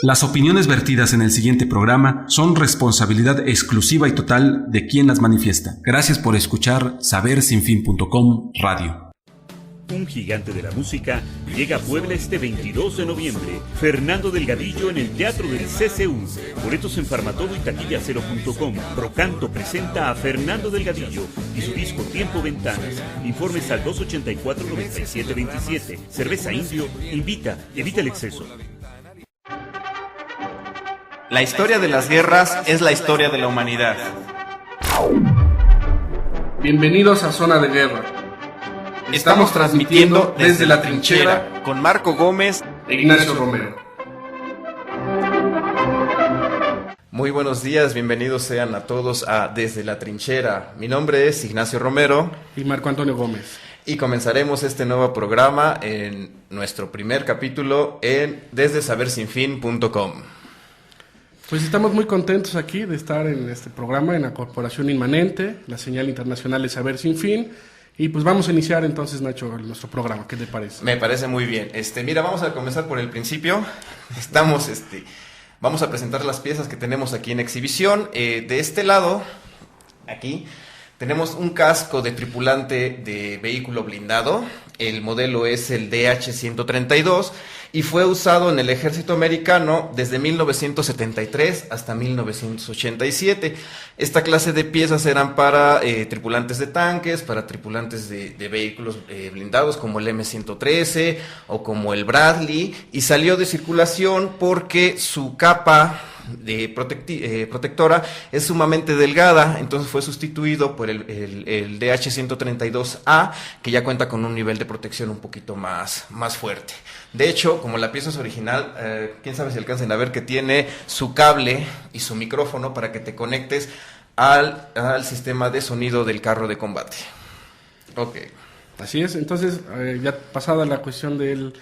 Las opiniones vertidas en el siguiente programa son responsabilidad exclusiva y total de quien las manifiesta. Gracias por escuchar sabersinfin.com Radio. Un gigante de la música llega a Puebla este 22 de noviembre. Fernando Delgadillo en el Teatro del CCU. Boletos en Farmatodo y taquillacero.com. Procanto presenta a Fernando Delgadillo y su disco Tiempo Ventanas. Informes al 284-9727. Cerveza Indio invita, evita el exceso. La historia de las guerras es la historia de la humanidad. Bienvenidos a Zona de Guerra. Estamos transmitiendo desde la trinchera con Marco Gómez e Ignacio Romero. Muy buenos días, bienvenidos sean a todos a Desde la Trinchera. Mi nombre es Ignacio Romero y Marco Antonio Gómez. Y comenzaremos este nuevo programa en nuestro primer capítulo en desde sabersinfin.com. Pues estamos muy contentos aquí de estar en este programa en la Corporación Inmanente, la señal internacional de Saber Sin Fin. Y pues vamos a iniciar entonces, Nacho, nuestro programa. ¿Qué te parece? Me parece muy bien. Mira, vamos a comenzar por el principio. Vamos a presentar las piezas que tenemos aquí en exhibición. De este lado, aquí, tenemos un casco de tripulante de vehículo blindado. El modelo es el DH-132 y fue usado en el ejército americano desde 1973 hasta 1987. Esta clase de piezas eran para tripulantes de tanques, para tripulantes de vehículos blindados como el M113 o como el Bradley, y salió de circulación porque su capa de protectora es sumamente delgada, entonces fue sustituido por el DH-132A, que ya cuenta con un nivel de protección un poquito más fuerte. De hecho, como la pieza es original, quién sabe si alcancen a ver que tiene su cable y su micrófono para que te conectes al sistema de sonido del carro de combate. Ok. Así es, entonces ya pasada la cuestión de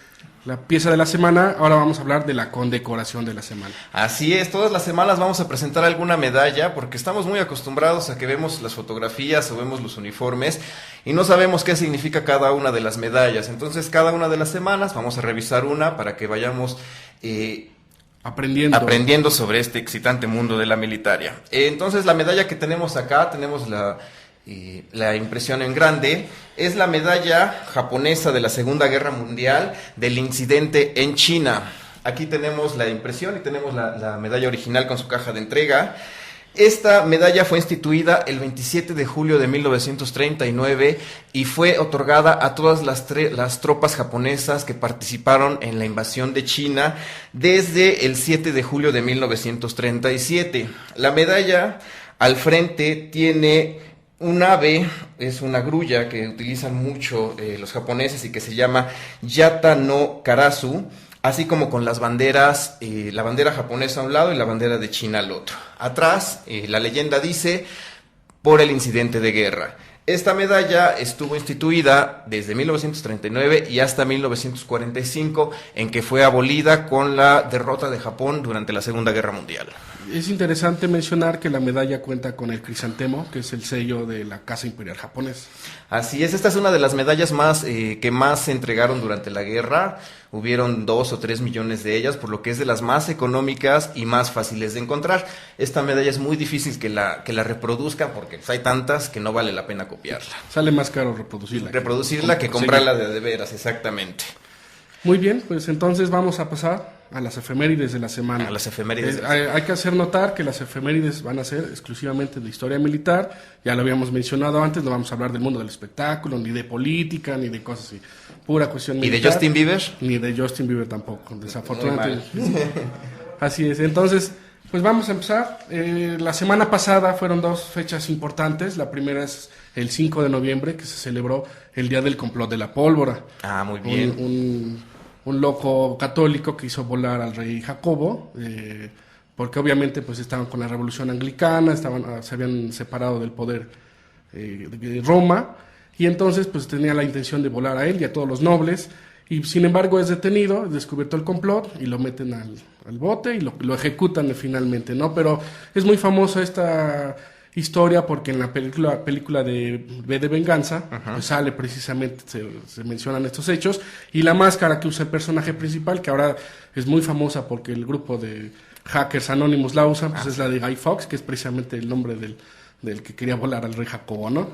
la pieza de la semana, ahora vamos a hablar de la condecoración de la semana. Así es, todas las semanas vamos a presentar alguna medalla, porque estamos muy acostumbrados a que vemos las fotografías o vemos los uniformes y no sabemos qué significa cada una de las medallas. Entonces, cada una de las semanas vamos a revisar una para que vayamos aprendiendo sobre este excitante mundo de la militaria. Entonces, la medalla que tenemos acá, tenemos la impresión en grande, es la medalla japonesa de la Segunda Guerra Mundial del incidente en China. Aquí tenemos la impresión y tenemos la medalla original con su caja de entrega. Esta medalla fue instituida el 27 de julio de 1939 y fue otorgada a todas las tropas japonesas que participaron en la invasión de China desde el 7 de julio de 1937. La medalla al frente tiene un ave, es una grulla que utilizan mucho los japoneses y que se llama Yata no Karasu, así como con las banderas, la bandera japonesa a un lado y la bandera de China al otro. Atrás, la leyenda dice, por el incidente de guerra. Esta medalla estuvo instituida desde 1939 y hasta 1945, en que fue abolida con la derrota de Japón durante la Segunda Guerra Mundial. Es interesante mencionar que la medalla cuenta con el crisantemo, que es el sello de la Casa Imperial Japonesa. Así es, esta es una de las medallas que más se entregaron durante la guerra. Hubieron 2 o 3 millones de ellas, por lo que es de las más económicas y más fáciles de encontrar. Esta medalla es muy difícil que la reproduzcan porque hay tantas que no vale la pena copiarla. Sale más caro reproducirla. Reproducirla que comprarla de veras, exactamente. Muy bien, pues entonces vamos a pasar a las efemérides de la semana. A las efemérides. Hay que hacer notar que las efemérides van a ser exclusivamente de historia militar. Ya lo habíamos mencionado antes, no vamos a hablar del mundo del espectáculo, ni de política, ni de cosas así. Pura cuestión militar. ¿Y de Justin Bieber? Ni de Justin Bieber tampoco, desafortunadamente. Así es, entonces, pues vamos a empezar. La semana pasada fueron 2 fechas importantes. La primera es el 5 de noviembre, que se celebró el Día del Complot de la Pólvora. Ah, muy bien. Un loco católico que hizo volar al rey Jacobo, porque obviamente pues estaban con la revolución anglicana, se habían separado del poder de Roma, y entonces pues tenía la intención de volar a él y a todos los nobles, y sin embargo es detenido, es descubierto el complot, y lo meten al bote y lo ejecutan finalmente, ¿no? Pero es muy famosa historia porque en la película de V de Venganza pues sale precisamente, se mencionan estos hechos, y la máscara que usa el personaje principal, que ahora es muy famosa porque el grupo de hackers anónimos la usan, pues es la de Guy Fawkes, que es precisamente el nombre del que quería volar al rey Jacobo, ¿no?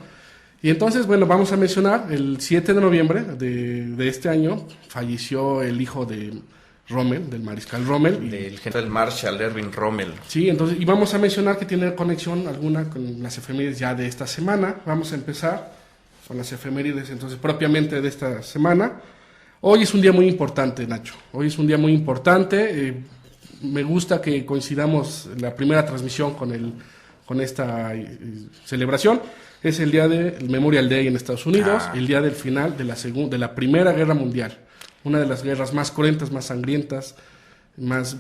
Y entonces, bueno, vamos a mencionar el 7 de noviembre de este año falleció el hijo de Rommel, del mariscal Rommel. Del general Marshall Erwin Rommel. Sí, entonces, y vamos a mencionar que tiene conexión alguna con las efemérides ya de esta semana. Vamos a empezar con las efemérides, entonces, propiamente de esta semana. Hoy es un día muy importante, Nacho. Hoy es un día muy importante. Me gusta que coincidamos la primera transmisión con esta celebración. Es el día del Memorial Day en Estados Unidos, el día del final de la Primera Guerra Mundial. Una de las guerras más cruentas, más sangrientas, más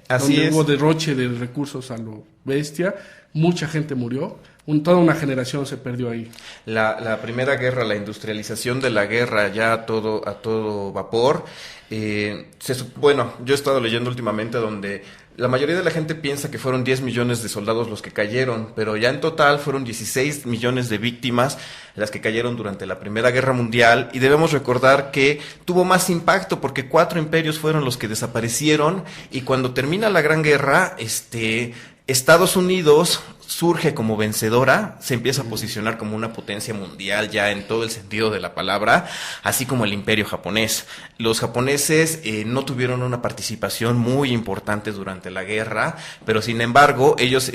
donde hubo derroche de recursos a lo bestia. Mucha gente murió, toda una generación se perdió ahí. La primera guerra, la industrialización de la guerra ya a todo vapor. Bueno, yo he estado leyendo últimamente donde la mayoría de la gente piensa que fueron 10 millones de soldados los que cayeron, pero ya en total fueron 16 millones de víctimas las que cayeron durante la Primera Guerra Mundial, y debemos recordar que tuvo más impacto porque 4 imperios fueron los que desaparecieron, y cuando termina la Gran Guerra, Estados Unidos surge como vencedora, se empieza a posicionar como una potencia mundial ya en todo el sentido de la palabra, así como el imperio japonés. Los japoneses no tuvieron una participación muy importante durante la guerra, pero sin embargo ellos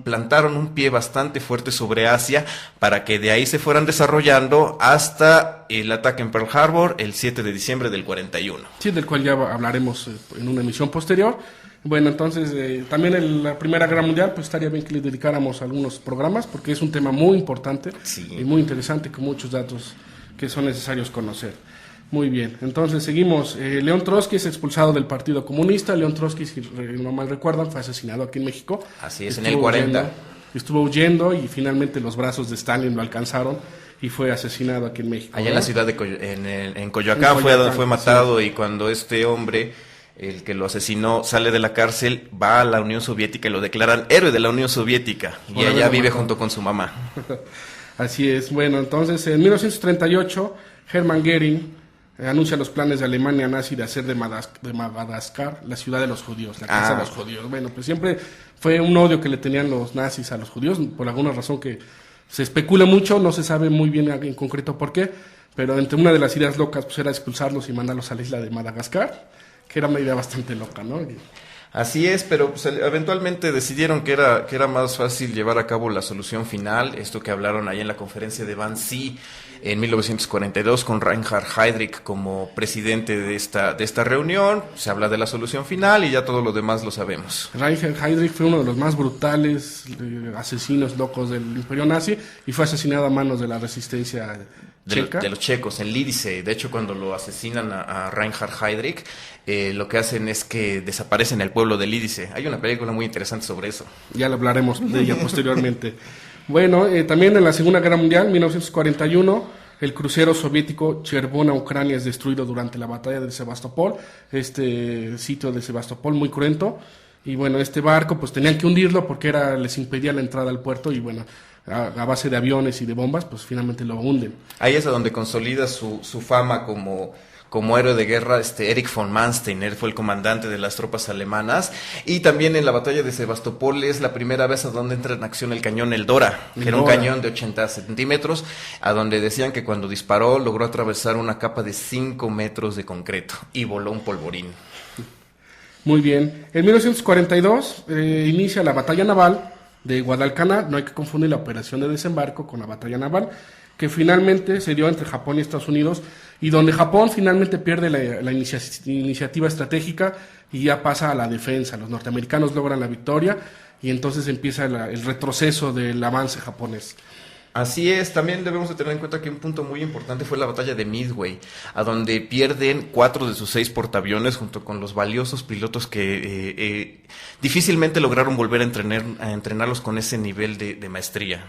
plantaron un pie bastante fuerte sobre Asia para que de ahí se fueran desarrollando hasta el ataque en Pearl Harbor el 7 de diciembre del 41. Sí, del cual ya hablaremos en una emisión posterior. Bueno, entonces también en la Primera Guerra Mundial pues estaría bien que le dedicáramos algunos programas porque es un tema muy importante y muy interesante con muchos datos que son necesarios conocer. Muy bien, entonces seguimos. León Trotsky es expulsado del Partido Comunista. León Trotsky, si no mal recuerdan, fue asesinado aquí en México. Así es, en el 40. Estuvo huyendo y finalmente los brazos de Stalin lo alcanzaron y fue asesinado aquí en México. Allá en la ciudad de en Coyoacán fue matado, sí. Y cuando este hombre, el que lo asesinó, sale de la cárcel, va a la Unión Soviética y lo declaran héroe de la Unión Soviética. Y allá vive junto con su mamá. Así es. Bueno, entonces en 1938, Hermann Göring anuncia los planes de Alemania nazi de hacer de Madagascar la ciudad de los judíos, la casa de los judíos. Bueno, pues siempre fue un odio que le tenían los nazis a los judíos, por alguna razón que se especula mucho, no se sabe muy bien en concreto por qué, pero entre una de las ideas locas pues era expulsarlos y mandarlos a la isla de Madagascar, que era una idea bastante loca, ¿no? Así es, pero pues, eventualmente decidieron que era más fácil llevar a cabo la solución final, esto que hablaron ahí en la conferencia de Wannsee en 1942 con Reinhard Heydrich como presidente de esta reunión. Se habla de la solución final y ya todo lo demás lo sabemos. Reinhard Heydrich fue uno de los más brutales asesinos locos del imperio nazi y fue asesinado a manos de la resistencia checa. De los checos, en Lidice. De hecho, cuando lo asesinan a Reinhard Heydrich, lo que hacen es que desaparecen el pueblo de Lidice. Hay una película muy interesante sobre eso. Ya lo hablaremos de ella posteriormente. Bueno, también en la Segunda Guerra Mundial, 1941, el crucero soviético Chervona, Ucrania, es destruido durante la batalla de Sebastopol, este sitio de Sebastopol muy cruento, y bueno, este barco pues tenían que hundirlo porque les impedía la entrada al puerto, y bueno, a base de aviones y de bombas, pues finalmente lo hunden. Ahí es donde consolida su fama como héroe de guerra, Erich von Manstein. Él fue el comandante de las tropas alemanas, y también en la batalla de Sebastopol es la primera vez a donde entra en acción el cañón Eldora, que era un cañón de 80 centímetros, a donde decían que cuando disparó logró atravesar una capa de 5 metros de concreto y voló un polvorín. Muy bien. En 1942 inicia la batalla naval de Guadalcanal. No hay que confundir la operación de desembarco con la batalla naval, que finalmente se dio entre Japón y Estados Unidos, y donde Japón finalmente pierde la iniciativa estratégica y ya pasa a la defensa. Los norteamericanos logran la victoria y entonces empieza el retroceso del avance japonés. Así es, también debemos de tener en cuenta que un punto muy importante fue la batalla de Midway, a donde pierden 4 de sus 6 portaaviones junto con los valiosos pilotos que difícilmente lograron volver a entrenarlos con ese nivel de maestría.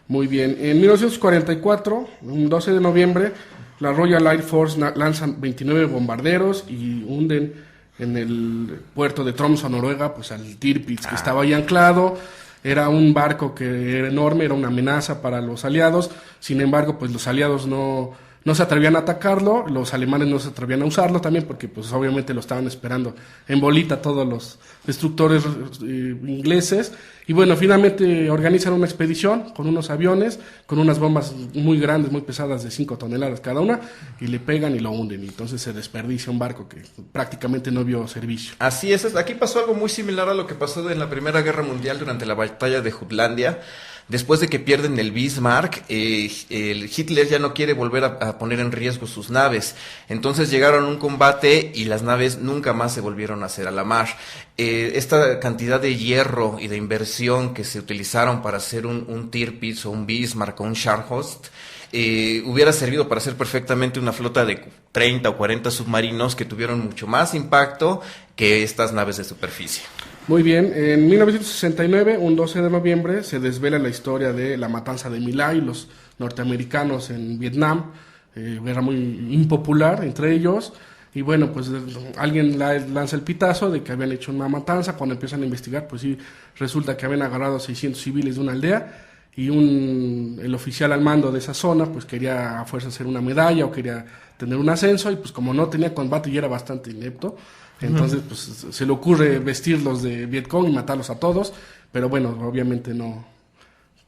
Muy bien, en 1944, un 12 de noviembre, la Royal Air Force lanzan 29 bombarderos y hunden en el puerto de Tromsø, Noruega, pues al Tirpitz, que estaba ahí anclado. Era un barco que era enorme, era una amenaza para los aliados. Sin embargo, pues los aliados no se atrevían a atacarlo, los alemanes no se atrevían a usarlo también porque pues obviamente lo estaban esperando en bolita todos los destructores ingleses. Y bueno, finalmente organizan una expedición con unos aviones, con unas bombas muy grandes, muy pesadas de 5 toneladas cada una, y le pegan y lo hunden. Y entonces se desperdicia un barco que prácticamente no vio servicio. Así es, aquí pasó algo muy similar a lo que pasó en la Primera Guerra Mundial durante la batalla de Jutlandia. Después de que pierden el Bismarck, el Hitler ya no quiere volver a poner en riesgo sus naves. Entonces llegaron a un combate y las naves nunca más se volvieron a hacer a la mar. Esta cantidad de hierro y de inversión que se utilizaron para hacer un Tirpitz o un Bismarck o un Scharnhorst hubiera servido para hacer perfectamente una flota de 30 o 40 submarinos que tuvieron mucho más impacto que estas naves de superficie. Muy bien, en 1969, un 12 de noviembre, se desvela la historia de la matanza de My Lai, los norteamericanos en Vietnam, guerra muy impopular entre ellos, y bueno, pues alguien lanza el pitazo de que habían hecho una matanza. Cuando empiezan a investigar, pues sí, resulta que habían agarrado a 600 civiles de una aldea, y el oficial al mando de esa zona, pues quería a fuerza hacer una medalla o quería tener un ascenso, y pues como no tenía combate y era bastante inepto, entonces pues se le ocurre vestirlos de Vietcong y matarlos a todos, pero bueno, obviamente no,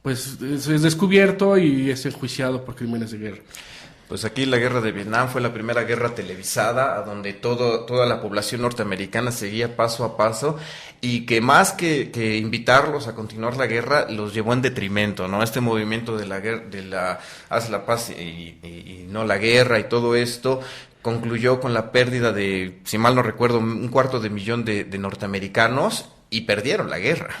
pues es descubierto y es enjuiciado por crímenes de guerra. Pues aquí la guerra de Vietnam fue la primera guerra televisada, a donde toda la población norteamericana seguía paso a paso, y que más que invitarlos a continuar la guerra, los llevó en detrimento, ¿no? Este movimiento de la guerra, haz la paz y no la guerra, y todo esto concluyó con la pérdida de, si mal no recuerdo, 250,000 de norteamericanos, y perdieron la guerra.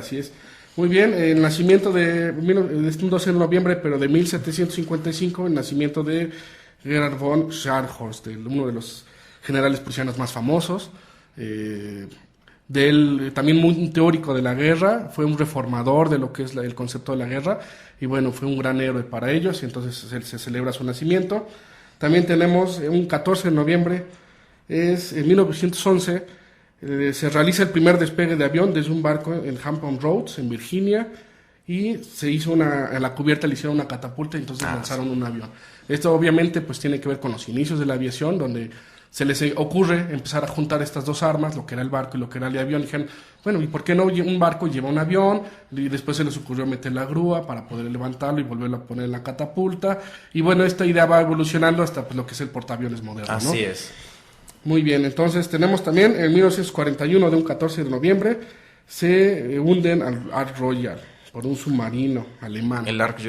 Así es. Muy bien, el nacimiento de un 12 de noviembre, pero de 1755, el nacimiento de Gerhard von Scharnhorst, uno de los generales prusianos más famosos, también muy teórico de la guerra, fue un reformador de lo que es el concepto de la guerra, y bueno, fue un gran héroe para ellos, y entonces se celebra su nacimiento. También tenemos un 14 de noviembre, en 1911, se realiza el primer despegue de avión desde un barco en Hampton Roads, en Virginia, y se hizo a la cubierta le hicieron una catapulta y entonces lanzaron un avión. Esto obviamente pues tiene que ver con los inicios de la aviación, donde se les ocurre empezar a juntar estas dos armas, lo que era el barco y lo que era el avión, y dijeron, bueno, ¿y por qué no un barco lleva un avión? Y después se les ocurrió meter la grúa para poder levantarlo y volverlo a poner en la catapulta, y bueno, esta idea va evolucionando hasta pues, lo que es el portaaviones moderno, ¿no? Así es. Muy bien, entonces tenemos también en 1941, de un 14 de noviembre, se hunden al Ark Royal por un submarino alemán. El Ark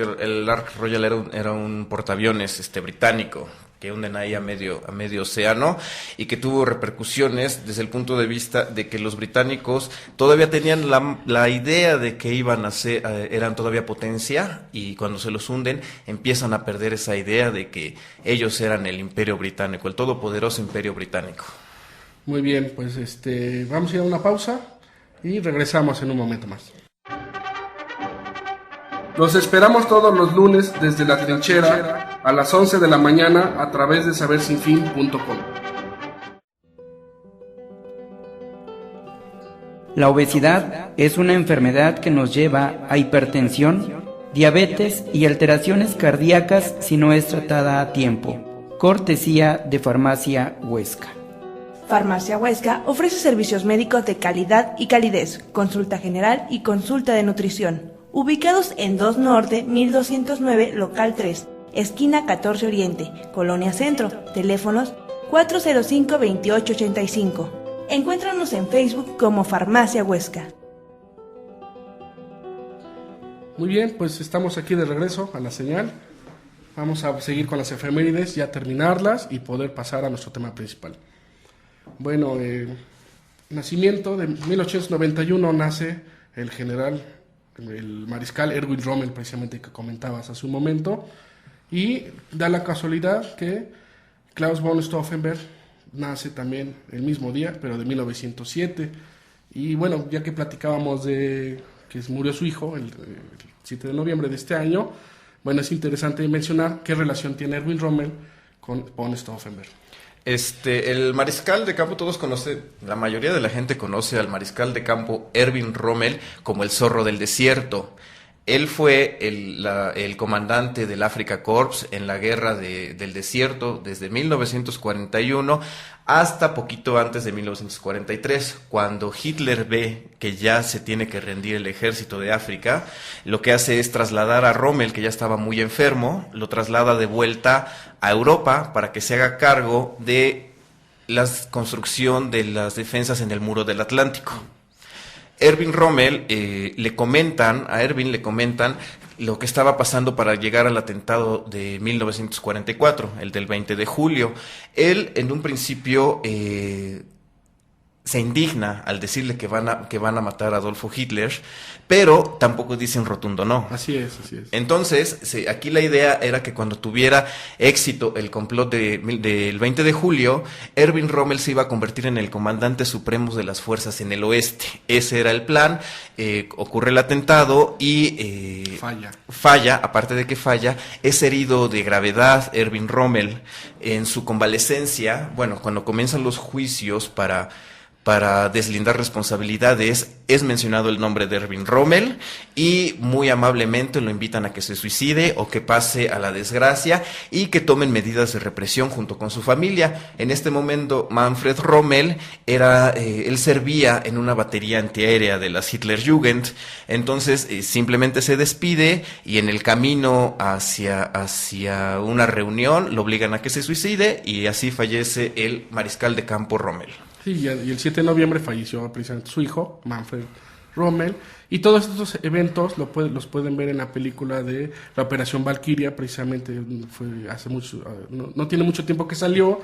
Royal era un portaaviones británico que hunden ahí a medio océano, y que tuvo repercusiones desde el punto de vista de que los británicos todavía tenían la idea de que iban a ser, eran todavía potencia, y cuando se los hunden empiezan a perder esa idea de que ellos eran el imperio británico, el todopoderoso imperio británico. Muy bien, pues vamos a ir a una pausa y regresamos en un momento más. Los esperamos todos los lunes desde la trinchera a las 11 de la mañana a través de sabersinfin.com. La obesidad es una enfermedad que nos lleva a hipertensión, diabetes y alteraciones cardíacas si no es tratada a tiempo. Cortesía de Farmacia Huesca. Farmacia Huesca ofrece servicios médicos de calidad y calidez, consulta general y consulta de nutrición. Ubicados en 2 Norte, 1209, local 3, esquina 14 Oriente, Colonia Centro, teléfonos 405-2885. Encuéntranos en Facebook como Farmacia Huesca. Muy bien, pues estamos aquí de regreso a la señal. Vamos a seguir con las efemérides, ya terminarlas y poder pasar a nuestro tema principal. Bueno, nacimiento de 1891 nace el mariscal Erwin Rommel, precisamente que comentabas hace un momento, y da la casualidad que Klaus von Stauffenberg nace también el mismo día, pero de 1907, y bueno, ya que platicábamos de que murió su hijo el 7 de noviembre de este año, bueno, es interesante mencionar qué relación tiene Erwin Rommel con von Stauffenberg. El mariscal de campo, la mayoría de la gente conoce al mariscal de campo Erwin Rommel como el zorro del desierto. Él fue el comandante del Afrika Korps en la guerra del desierto desde 1941 hasta poquito antes de 1943. Cuando Hitler ve que ya se tiene que rendir el ejército de África, lo que hace es trasladar a Rommel, que ya estaba muy enfermo, lo traslada de vuelta a Europa para que se haga cargo de la construcción de las defensas en el muro del Atlántico. Erwin Rommel, a Erwin le comentan lo que estaba pasando para llegar al atentado de 1944, el del 20 de julio. Él, en un principio, se indigna al decirle que van a matar a Adolfo Hitler, pero tampoco dicen rotundo no. Así es. Entonces, aquí la idea era que cuando tuviera éxito el complot del 20 de julio, Erwin Rommel se iba a convertir en el comandante supremo de las fuerzas en el oeste. Ese era el plan. Ocurre el atentado y falla, aparte de que falla, es herido de gravedad Erwin Rommel. En su convalecencia, cuando comienzan los juicios para deslindar responsabilidades, es mencionado el nombre de Erwin Rommel y muy amablemente lo invitan a que se suicide o que pase a la desgracia y que tomen medidas de represión junto con su familia. En este momento, Manfred Rommel él servía en una batería antiaérea de las Hitlerjugend. Entonces simplemente se despide y en el camino hacia una reunión lo obligan a que se suicide y así fallece el mariscal de campo Rommel. Sí, y el 7 de noviembre falleció precisamente su hijo, Manfred Rommel, y todos estos eventos los pueden ver en la película de la Operación Valquiria, precisamente fue hace mucho, no tiene mucho tiempo que salió,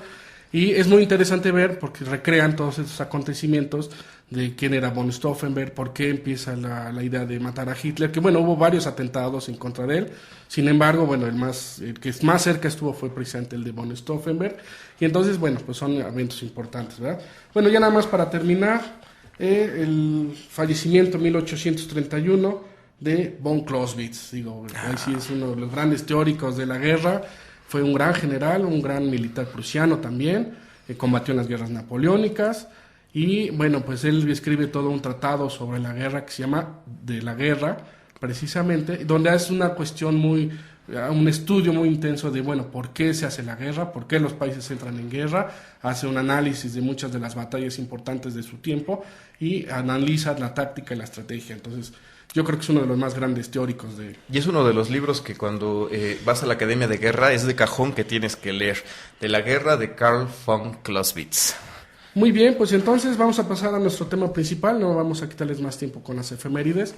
y es muy interesante ver porque recrean todos estos acontecimientos de quién era von Stauffenberg, por qué empieza la idea de matar a Hitler, que hubo varios atentados en contra de él. Sin embargo, el que más cerca estuvo fue precisamente el de von Stauffenberg, y entonces, pues son eventos importantes, ¿verdad? Ya nada más para terminar, el fallecimiento en 1831 de von Clausewitz, ahí sí es uno de los grandes teóricos de la guerra, fue un gran general, un gran militar prusiano también, combatió en las guerras napoleónicas, y pues él escribe todo un tratado sobre la guerra que se llama De la Guerra, precisamente, donde hace una cuestión un estudio muy intenso de, por qué se hace la guerra, por qué los países entran en guerra, hace un análisis de muchas de las batallas importantes de su tiempo y analiza la táctica y la estrategia. Entonces, yo creo que es uno de los más grandes teóricos Y es uno de los libros que cuando vas a la Academia de Guerra es de cajón que tienes que leer, De la Guerra de Karl von Clausewitz. Muy bien, pues entonces vamos a pasar a nuestro tema principal, no vamos a quitarles más tiempo con las efemérides.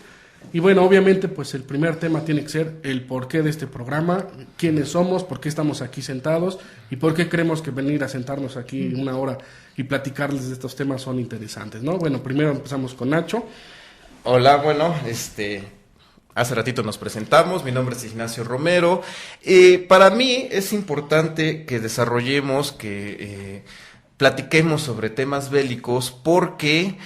Y obviamente, pues el primer tema tiene que ser el porqué de este programa, quiénes somos, por qué estamos aquí sentados y por qué creemos que venir a sentarnos aquí una hora y platicarles de estos temas son interesantes, ¿no? Primero empezamos con Nacho. Hola, hace ratito nos presentamos, mi nombre es Ignacio Romero. Para mí es importante que desarrollemos, que platiquemos sobre temas bélicos porque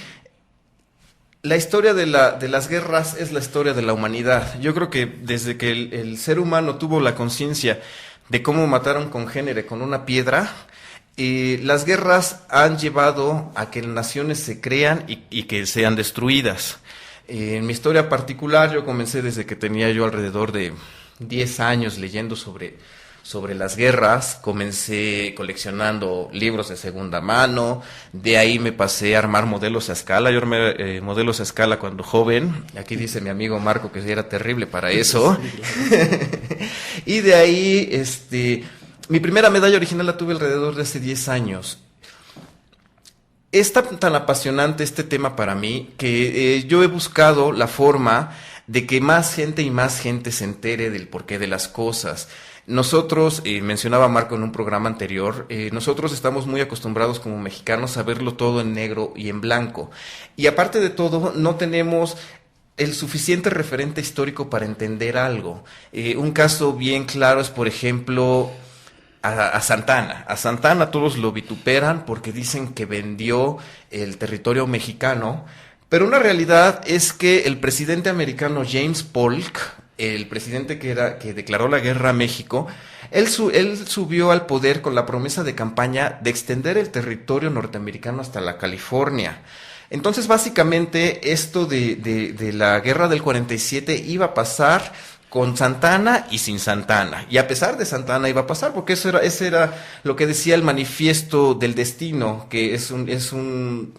la historia de las guerras es la historia de la humanidad. Yo creo que desde que el ser humano tuvo la conciencia de cómo matar a un congénere con una piedra, las guerras han llevado a que naciones se crean y que sean destruidas. En mi historia particular, yo comencé desde que tenía yo alrededor de 10 años leyendo sobre las guerras. Comencé coleccionando libros de segunda mano, de ahí me pasé a armar modelos a escala. Yo armé modelos a escala cuando joven. Aquí dice mi amigo Marco que era terrible para eso. Y de ahí, mi primera medalla original la tuve alrededor de hace 10 años. Es tan apasionante este tema para mí que yo he buscado la forma de que más gente se entere del porqué de las cosas. Nosotros, mencionaba Marco en un programa anterior, nosotros estamos muy acostumbrados como mexicanos a verlo todo en negro y en blanco. Y aparte de todo, no tenemos el suficiente referente histórico para entender algo. Un caso bien claro es, por ejemplo, a Santana. A Santana todos lo vituperan porque dicen que vendió el territorio mexicano, pero una realidad es que el presidente americano James Polk el presidente que declaró la guerra a México, él subió al poder con la promesa de campaña de extender el territorio norteamericano hasta la California. Entonces, básicamente, esto de la guerra del 47 iba a pasar con Santa Anna y sin Santa Anna. Y a pesar de Santa Anna iba a pasar, porque ese era lo que decía el Manifiesto del Destino, que es un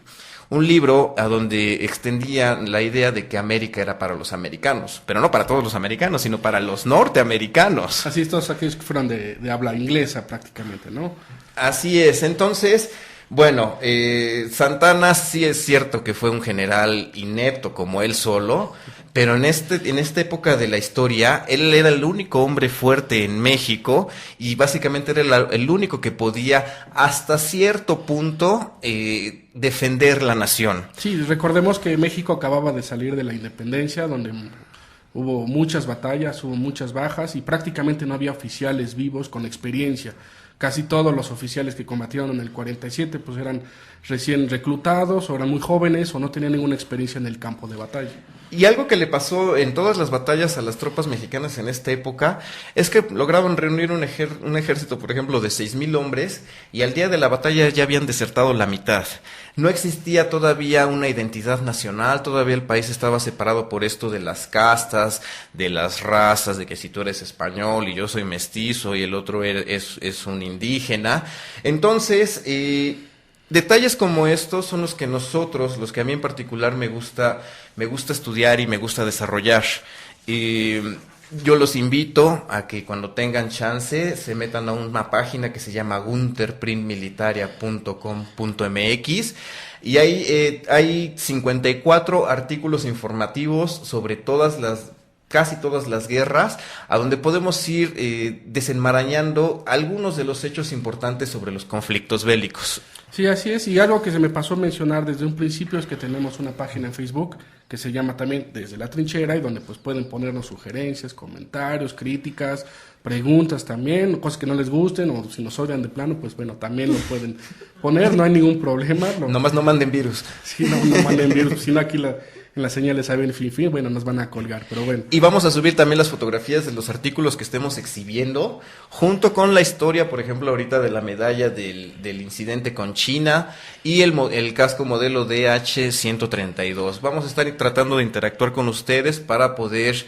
libro a donde extendía la idea de que América era para los americanos, pero no para todos los americanos, sino para los norteamericanos. Así, todos aquellos que fueron de habla inglesa prácticamente, ¿no? Así es. Entonces, bueno, Santa Anna sí es cierto que fue un general inepto como él solo, pero en esta época de la historia, él era el único hombre fuerte en México y básicamente era el único que podía hasta cierto punto defender la nación. Sí, recordemos que México acababa de salir de la independencia, donde hubo muchas batallas, hubo muchas bajas y prácticamente no había oficiales vivos con experiencia. Casi todos los oficiales que combatieron en el 47 pues eran recién reclutados o eran muy jóvenes o no tenían ninguna experiencia en el campo de batalla. Y algo que le pasó en todas las batallas a las tropas mexicanas en esta época es que lograban reunir un ejército, por ejemplo, de 6,000 hombres y al día de la batalla ya habían desertado la mitad. No existía todavía una identidad nacional, todavía el país estaba separado por esto de las castas, de las razas, de que si tú eres español y yo soy mestizo y el otro es un indígena. Entonces, detalles como estos son los que los que a mí en particular me gusta estudiar y me gusta desarrollar. Yo los invito a que cuando tengan chance se metan a una página que se llama gunterprintmilitaria.com.mx y ahí hay 54 artículos informativos sobre casi todas las guerras, a donde podemos ir desenmarañando algunos de los hechos importantes sobre los conflictos bélicos. Sí, así es, y algo que se me pasó a mencionar desde un principio es que tenemos una página en Facebook que se llama también Desde la Trinchera y donde pues pueden ponernos sugerencias, comentarios, críticas, preguntas también, cosas que no les gusten o si nos odian de plano, pues bueno, también lo pueden poner, no hay ningún problema. Nomás no manden virus. Sí, no manden virus, sino aquí en las señales saben fin, bueno, nos van a colgar, pero bueno. Y vamos a subir también las fotografías de los artículos que estemos exhibiendo, junto con la historia, por ejemplo, ahorita de la medalla del incidente con China y el casco modelo DH-132. Vamos a estar tratando de interactuar con ustedes para poder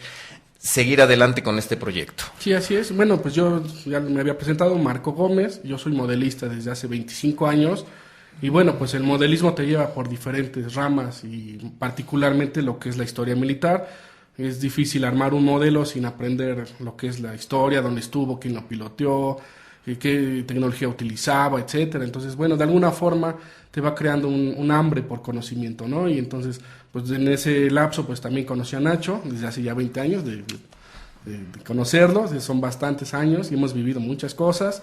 seguir adelante con este proyecto. Sí, así es. Bueno, pues yo ya me había presentado, Marco Gómez, yo soy modelista desde hace 25 años. Y bueno, pues el modelismo te lleva por diferentes ramas y particularmente lo que es la historia militar. Es difícil armar un modelo sin aprender lo que es la historia, dónde estuvo, quién lo piloteó, qué tecnología utilizaba, etcétera. Entonces, bueno, de alguna forma te va creando un hambre por conocimiento, ¿no? Y entonces, pues en ese lapso, pues también conocí a Nacho desde hace ya 20 años de conocerlo, son bastantes años y hemos vivido muchas cosas.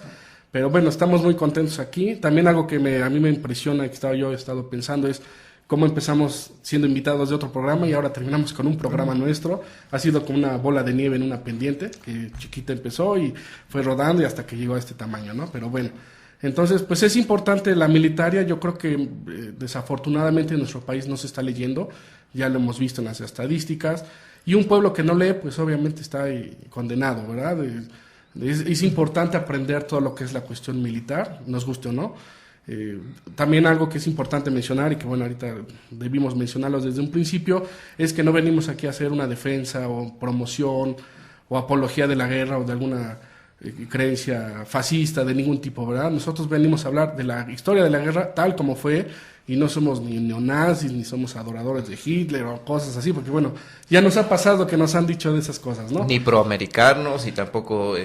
Pero bueno, estamos muy contentos aquí. También algo que a mí me impresiona, que he estado pensando, es cómo empezamos siendo invitados de otro programa y ahora terminamos con un programa nuestro. Ha sido como una bola de nieve en una pendiente, que chiquita empezó y fue rodando y hasta que llegó a este tamaño, ¿no? Pero bueno, entonces pues es importante la militaria. Yo creo que desafortunadamente en nuestro país no se está leyendo, ya lo hemos visto en las estadísticas, y un pueblo que no lee pues obviamente está ahí condenado, ¿verdad? Es importante aprender todo lo que es la cuestión militar, nos guste o no. También algo que es importante mencionar y que bueno, ahorita debimos mencionarlo desde un principio, es que no venimos aquí a hacer una defensa o promoción o apología de la guerra o de alguna creencia fascista de ningún tipo, ¿verdad? Nosotros venimos a hablar de la historia de la guerra tal como fue y no somos ni neonazis ni somos adoradores de Hitler o cosas así, porque bueno, ya nos ha pasado que nos han dicho de esas cosas, ¿no? Ni proamericanos y tampoco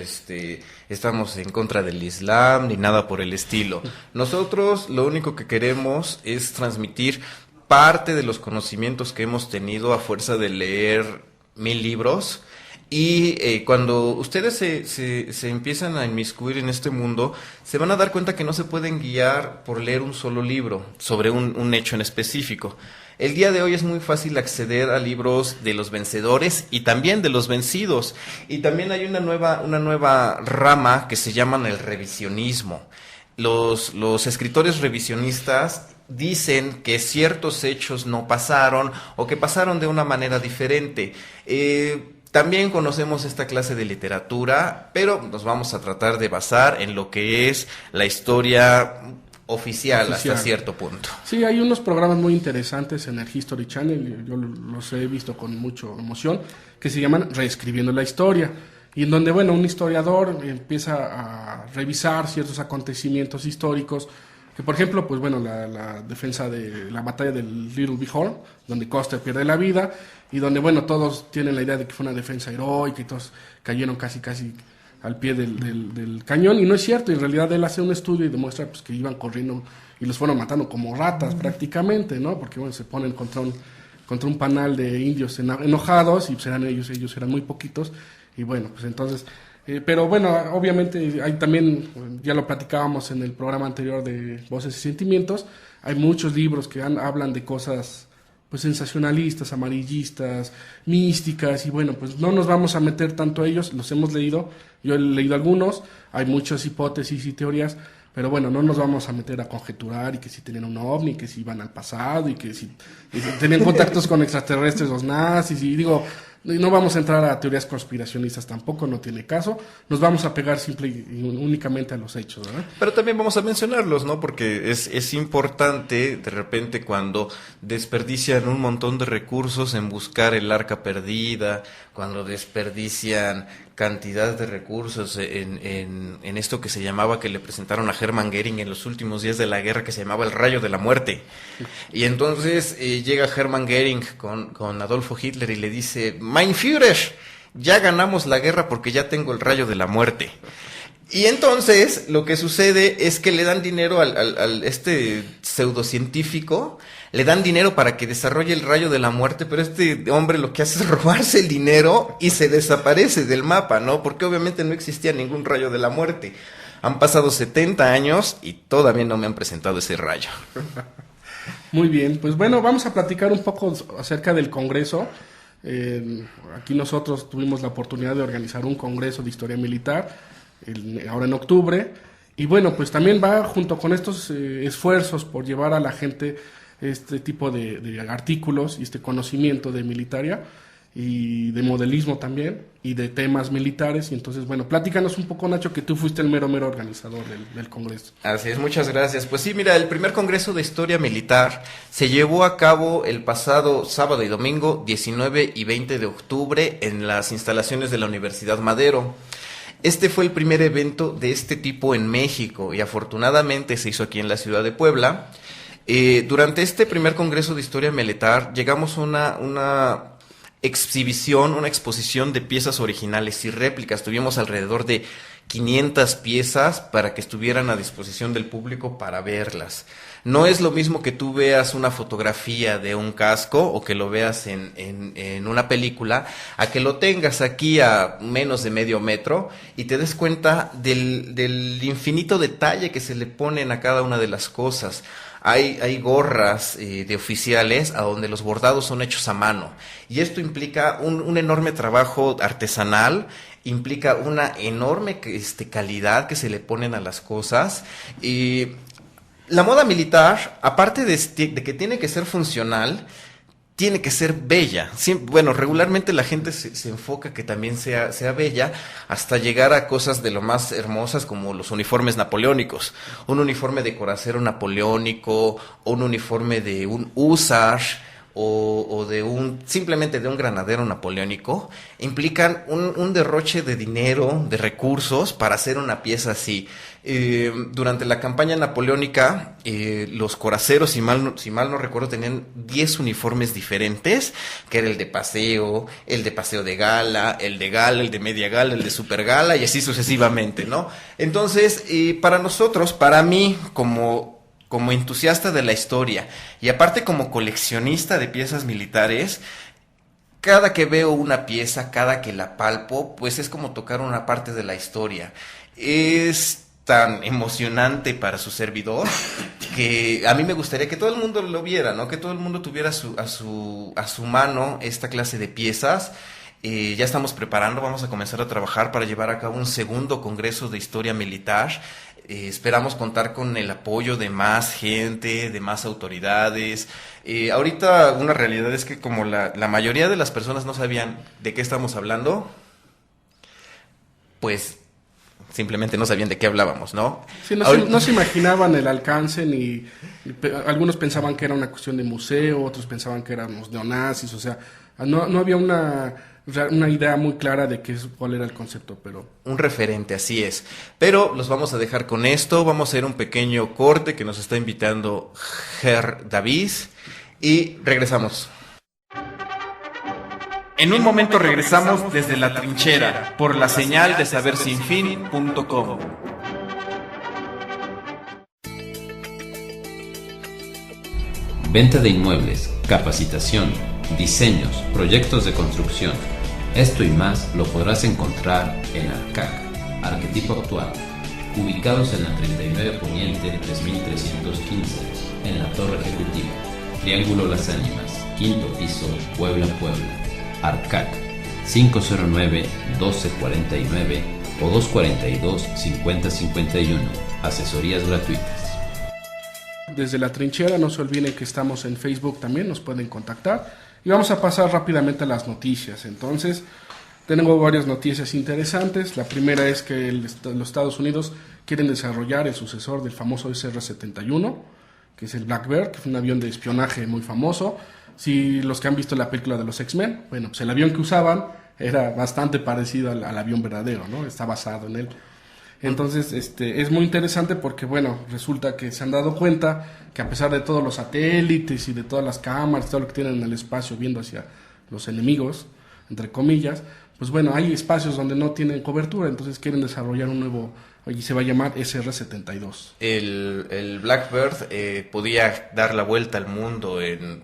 estamos en contra del Islam ni nada por el estilo. Nosotros lo único que queremos es transmitir parte de los conocimientos que hemos tenido a fuerza de leer 1000 libros. Y cuando ustedes se empiezan a inmiscuir en este mundo, se van a dar cuenta que no se pueden guiar por leer un solo libro sobre un hecho en específico. El día de hoy es muy fácil acceder a libros de los vencedores y también de los vencidos. Y también hay una nueva rama que se llama el revisionismo. Los escritores revisionistas dicen que ciertos hechos no pasaron o que pasaron de una manera diferente. También conocemos esta clase de literatura, pero nos vamos a tratar de basar en lo que es la historia oficial hasta cierto punto. Sí, hay unos programas muy interesantes en el History Channel, yo los he visto con mucha emoción, que se llaman Reescribiendo la Historia, y en donde, bueno, un historiador empieza a revisar ciertos acontecimientos históricos, que por ejemplo, pues bueno, la defensa de la batalla del Little Bighorn, donde Custer pierde la vida, y donde, bueno, todos tienen la idea de que fue una defensa heroica y todos cayeron casi al pie del cañón, y no es cierto. En realidad él hace un estudio y demuestra pues que iban corriendo y los fueron matando como ratas prácticamente, ¿no? Porque bueno, se ponen contra un panal de indios enojados, y pues ellos eran muy poquitos, y bueno, pues entonces, pero bueno, obviamente hay también, ya lo platicábamos en el programa anterior de Voces y Sentimientos, hay muchos libros que hablan de cosas pues sensacionalistas, amarillistas, místicas, y bueno, pues no nos vamos a meter tanto a ellos, los hemos leído, yo he leído algunos, hay muchas hipótesis y teorías, pero bueno, no nos vamos a meter a conjeturar y que si tenían un ovni, que si iban al pasado, y que si tenían contactos con extraterrestres los nazis, y digo, no vamos a entrar a teorías conspiracionistas tampoco, no tiene caso, nos vamos a pegar simple y únicamente a los hechos, ¿verdad? Pero también vamos a mencionarlos, ¿no? Porque es importante, de repente, cuando desperdician un montón de recursos en buscar el arca perdida, cuando desperdician cantidad de recursos en esto que se llamaba, que le presentaron a Hermann Göring en los últimos días de la guerra, que se llamaba el rayo de la muerte. Y entonces llega Hermann Göring con Adolfo Hitler y le dice: Mein Führer, ya ganamos la guerra porque ya tengo el rayo de la muerte. Y entonces lo que sucede es que le dan dinero al este pseudocientífico, le dan dinero para que desarrolle el rayo de la muerte, pero este hombre lo que hace es robarse el dinero y se desaparece del mapa, ¿no? Porque obviamente no existía ningún rayo de la muerte. Han pasado 70 años y todavía no me han presentado ese rayo. Muy bien, pues bueno, vamos a platicar un poco acerca del Congreso. Aquí nosotros tuvimos la oportunidad de organizar un Congreso de Historia Militar, ahora en octubre, y bueno, pues también va junto con estos esfuerzos por llevar a la gente este tipo de artículos y este conocimiento de militaria y de modelismo también y de temas militares. Y entonces, bueno, platícanos un poco, Nacho, que tú fuiste el mero organizador del Congreso. Así es, muchas gracias. Pues sí, mira, el primer Congreso de Historia Militar se llevó a cabo el pasado sábado y domingo 19 y 20 de octubre en las instalaciones de la Universidad Madero. Este fue el primer evento de este tipo en México y afortunadamente se hizo aquí en la ciudad de Puebla. Durante este primer Congreso de Historia Militar llegamos a una exhibición, una exposición de piezas originales y réplicas. Tuvimos alrededor de 500 piezas para que estuvieran a disposición del público para verlas. No es lo mismo que tú veas una fotografía de un casco o que lo veas en una película, a que lo tengas aquí a menos de medio metro y te des cuenta del infinito detalle que se le ponen a cada una de las cosas. Hay gorras de oficiales a donde los bordados son hechos a mano, y esto implica un enorme trabajo artesanal, implica una enorme calidad que se le ponen a las cosas. Y la moda militar, aparte de que tiene que ser funcional, tiene que ser bella. Bueno, regularmente la gente se enfoca que también sea bella, hasta llegar a cosas de lo más hermosas como los uniformes napoleónicos. Un uniforme de corazero napoleónico, un uniforme de un húsar, o simplemente de un granadero napoleónico, implican un derroche de dinero, de recursos para hacer una pieza así. Durante la campaña napoleónica, los coraceros, si mal no recuerdo, tenían 10 uniformes diferentes, que era el de paseo de gala, el de media gala, el de super gala, y así sucesivamente, ¿no? Entonces, para mí, como entusiasta de la historia y aparte como coleccionista de piezas militares, cada que veo una pieza, cada que la palpo, pues es como tocar una parte de la historia. Es tan emocionante para su servidor que a mí me gustaría que todo el mundo lo viera, ¿no? Que todo el mundo tuviera a su mano esta clase de piezas. Ya estamos preparando, vamos a comenzar a trabajar para llevar a cabo un segundo Congreso de Historia Militar. Esperamos contar con el apoyo de más gente, de más autoridades. Ahorita una realidad es que como la mayoría de las personas no sabían de qué estamos hablando, pues simplemente no sabían de qué hablábamos, ¿no? Sí, no se imaginaban el alcance, algunos pensaban que era una cuestión de museo, otros pensaban que éramos neonazis, o sea, no había una idea muy clara de cuál era el concepto, pero... Un referente, así es. Pero los vamos a dejar con esto, vamos a hacer un pequeño corte que nos está invitando Ger David y regresamos. En un momento regresamos desde la trinchera por la señal de sabersinfin.com. Venta de inmuebles, capacitación, diseños, proyectos de construcción. Esto y más lo podrás encontrar en Arcac, Arquetipo Actual, ubicados en la 39 Poniente 3315, en la Torre Ejecutiva, Triángulo Las Ánimas, quinto piso, Puebla, Puebla. Arcac, 509-1249 o 242-5051. Asesorías gratuitas. Desde la trinchera, no se olviden que estamos en Facebook también, nos pueden contactar. Y vamos a pasar rápidamente a las noticias. Entonces, tengo varias noticias interesantes. La primera es que los Estados Unidos quieren desarrollar el sucesor del famoso SR-71, que es el Blackbird, que fue un avión de espionaje muy famoso. Si los que han visto la película de los X-Men, bueno, pues el avión que usaban era bastante parecido al avión verdadero, ¿no? Está basado en él. Entonces, es muy interesante porque, bueno, resulta que se han dado cuenta que a pesar de todos los satélites y de todas las cámaras, todo lo que tienen en el espacio viendo hacia los enemigos, entre comillas, pues bueno, hay espacios donde no tienen cobertura, entonces quieren desarrollar un nuevo, y se va a llamar SR-72. El Blackbird podía dar la vuelta al mundo en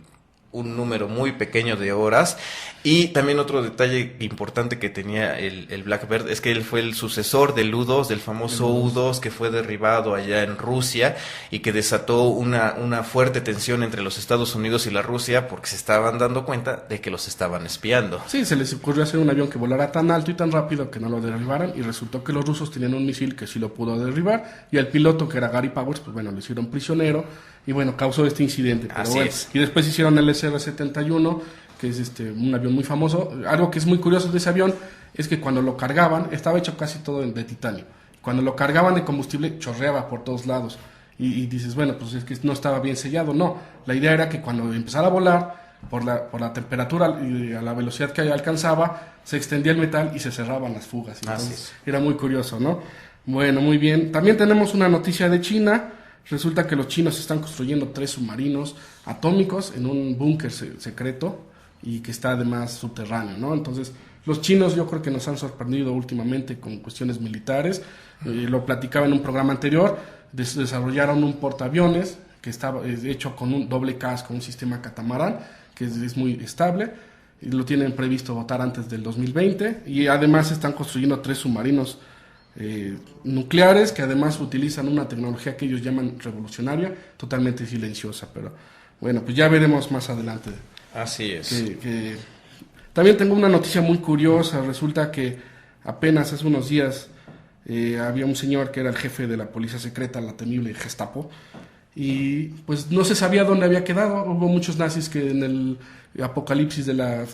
un número muy pequeño de horas. Y también otro detalle importante que tenía el Blackbird es que él fue el sucesor del U-2, del famoso U-2 que fue derribado allá en Rusia y que desató una fuerte tensión entre los Estados Unidos y la Rusia porque se estaban dando cuenta de que los estaban espiando. Sí, se les ocurrió hacer un avión que volara tan alto y tan rápido que no lo derribaran, y resultó que los rusos tenían un misil que sí lo pudo derribar, y al piloto, que era Gary Powers, pues bueno, lo hicieron prisionero y bueno, causó este incidente. Pero Así bueno, es. Y después hicieron el SR-71, que es un avión muy famoso. Algo que es muy curioso de ese avión es que cuando lo cargaban, estaba hecho casi todo de titanio. Cuando lo cargaban de combustible, chorreaba por todos lados. Y dices, bueno, pues es que no estaba bien sellado. No, la idea era que cuando empezara a volar, por la temperatura y a la velocidad que alcanzaba, se extendía el metal y se cerraban las fugas. Entonces, era muy curioso, ¿no? Bueno, muy bien. También tenemos una noticia de China. Resulta que los chinos están construyendo 3 submarinos atómicos en un búnker secreto y que está además subterráneo, ¿no? Entonces, los chinos yo creo que nos han sorprendido últimamente con cuestiones militares. Lo platicaba en un programa anterior. Desarrollaron un portaaviones que estaba hecho con un doble casco, un sistema catamarán, que es muy estable, y lo tienen previsto votar antes del 2020, y además están construyendo 3 submarinos nucleares que además utilizan una tecnología que ellos llaman revolucionaria, totalmente silenciosa, pero bueno, pues ya veremos más adelante. Así es. También tengo una noticia muy curiosa. Resulta que apenas hace unos días había un señor que era el jefe de la policía secreta, la temible Gestapo, y pues no se sabía dónde había quedado. Hubo muchos nazis que en el apocalipsis de la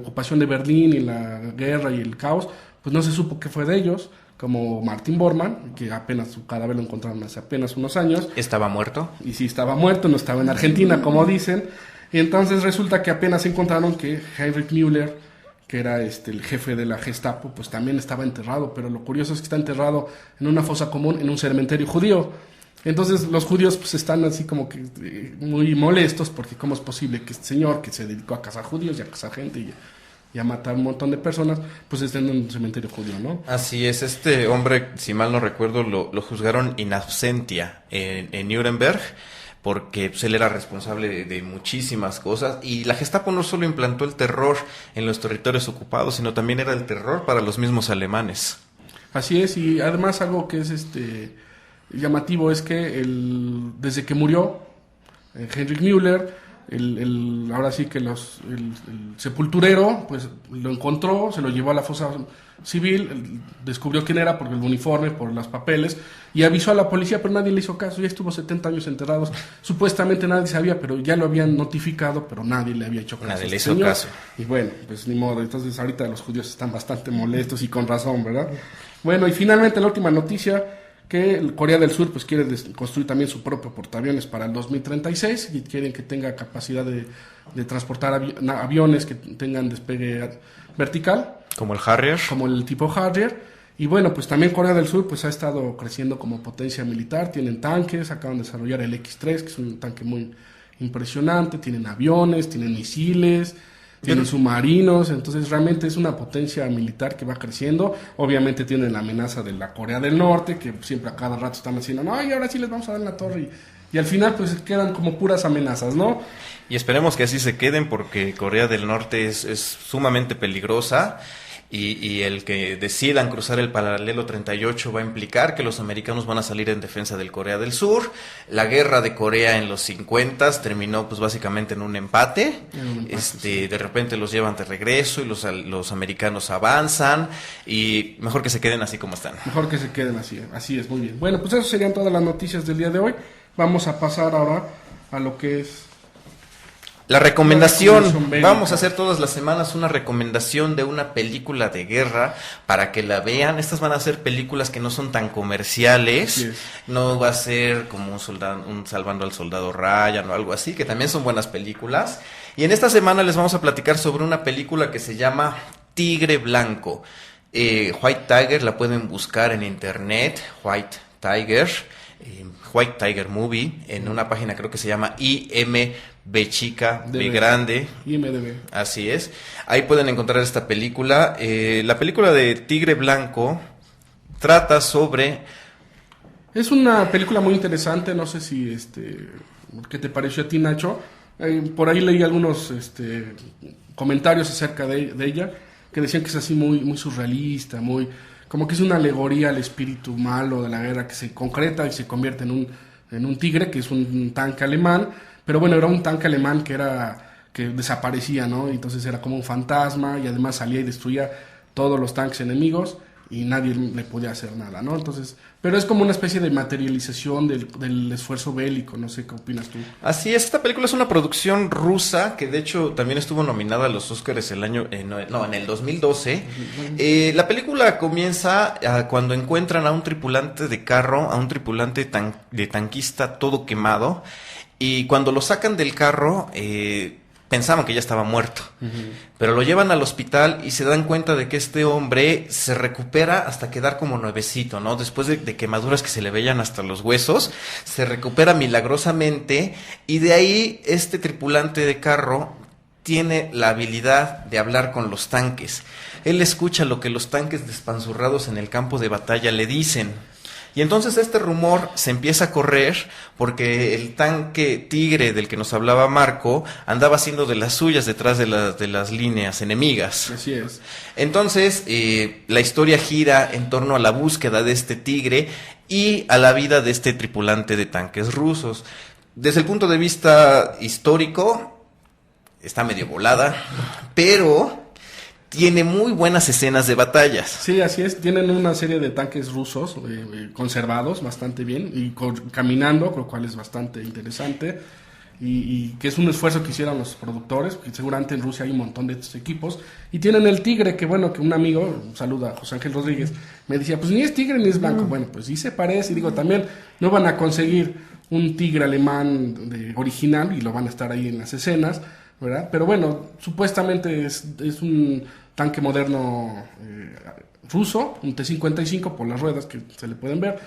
ocupación de Berlín y la guerra y el caos, pues no se supo qué fue de ellos, como Martin Bormann, que apenas su cadáver lo encontraron hace apenas unos años. ¿Estaba muerto? Y sí, estaba muerto, no estaba en Argentina, como dicen. Y entonces resulta que apenas encontraron que Heinrich Müller, que era el jefe de la Gestapo, pues también estaba enterrado, pero lo curioso es que está enterrado en una fosa común en un cementerio judío. Entonces los judíos pues están así como que muy molestos porque cómo es posible que este señor que se dedicó a cazar judíos y a cazar gente y a matar un montón de personas, pues esté en un cementerio judío, ¿no? Así es, este hombre, si mal no recuerdo, lo juzgaron in absentia en Nuremberg, porque pues, él era responsable de muchísimas cosas, y la Gestapo no solo implantó el terror en los territorios ocupados, sino también era el terror para los mismos alemanes. Así es, y además algo que es llamativo es que desde que murió Heinrich Müller, ahora sí que el sepulturero pues lo encontró, se lo llevó a la fosa civil, descubrió quién era por el uniforme, por los papeles, y avisó a la policía, pero nadie le hizo caso. Ya estuvo 70 años enterrado, supuestamente nadie sabía, pero ya lo habían notificado, pero nadie le había hecho caso. Nadie le hizo caso. Y bueno, pues ni modo. Entonces ahorita los judíos están bastante molestos, y con razón, ¿verdad? Bueno, y finalmente la última noticia, que Corea del Sur pues quiere construir también su propio portaaviones para el 2036, y quieren que tenga capacidad de transportar aviones que tengan despegue vertical, Como el Harrier. como el tipo Harrier. Y bueno, pues también Corea del Sur pues ha estado creciendo como potencia militar, tienen tanques, acaban de desarrollar el X-3, que es un tanque muy impresionante, tienen aviones, tienen misiles, tienen submarinos, entonces realmente es una potencia militar que va creciendo. Obviamente tienen la amenaza de la Corea del Norte, que siempre a cada rato están haciendo, no, y ahora sí les vamos a dar en la torre, y al final pues quedan como puras amenazas, ¿no? Y esperemos que así se queden, porque Corea del Norte es sumamente peligrosa, y el que decidan cruzar el paralelo 38 va a implicar que los americanos van a salir en defensa del Corea del Sur. La guerra de Corea en los 50 terminó pues básicamente en un empate. De repente los llevan de regreso y los americanos avanzan, y mejor que se queden así como están. Mejor que se queden así es, muy bien. Bueno, pues eso serían todas las noticias del día de hoy. Vamos a pasar ahora a lo que es la recomendación. bélica. Vamos a hacer todas las semanas una recomendación de una película de guerra para que la vean. Estas van a ser películas que no son tan comerciales. Así es. No va a ser como un Salvando al Soldado Ryan o algo así, que también son buenas películas. Y en esta semana les vamos a platicar sobre una película que se llama Tigre Blanco. White Tiger, la pueden buscar en internet, White Tiger Movie, en una página creo que se llama IMB chica, B grande. IMDb. Así es. Ahí pueden encontrar esta película. La película de Tigre Blanco trata sobre... Es una película muy interesante, no sé si ¿qué te pareció a ti, Nacho? Por ahí leí algunos comentarios acerca de ella, que decían que es así muy, muy surrealista, muy... como que es una alegoría al espíritu malo de la guerra que se concreta y se convierte en un tigre, que es un tanque alemán, pero bueno, era un tanque alemán que desaparecía, ¿no? Entonces era como un fantasma, y además salía y destruía todos los tanques enemigos, y nadie le podía hacer nada, ¿no? Entonces, pero es como una especie de materialización del esfuerzo bélico, no sé qué opinas tú. Así es, esta película es una producción rusa que de hecho también estuvo nominada a los Oscars en el 2012. La película comienza cuando encuentran a un tripulante de carro, a un tripulante de tanquista todo quemado, y cuando lo sacan del carro pensaban que ya estaba muerto, pero lo llevan al hospital y se dan cuenta de que este hombre se recupera hasta quedar como nuevecito, ¿no? Después de quemaduras que se le veían hasta los huesos, se recupera milagrosamente, y de ahí este tripulante de carro tiene la habilidad de hablar con los tanques. Él escucha lo que los tanques despanzurrados en el campo de batalla le dicen. Y entonces este rumor se empieza a correr porque el tanque Tigre del que nos hablaba Marco andaba haciendo de las suyas detrás de las líneas enemigas. Así es. Entonces la historia gira en torno a la búsqueda de este tigre y a la vida de este tripulante de tanques rusos. Desde el punto de vista histórico está medio volada, pero tiene muy buenas escenas de batallas. Sí, así es. Tienen una serie de tanques rusos conservados bastante bien y caminando, lo cual es bastante interesante. Y que es un esfuerzo que hicieron los productores, porque seguramente en Rusia hay un montón de estos equipos. Y tienen el Tigre, que bueno, que un amigo, saluda a José Ángel Rodríguez, me decía, pues ni es tigre ni es blanco. Bueno, pues sí se parece. Y digo, también no van a conseguir un tigre alemán original y lo van a estar ahí en las escenas, ¿verdad? Pero bueno, supuestamente es un tanque moderno ruso, un T-55 por las ruedas que se le pueden ver,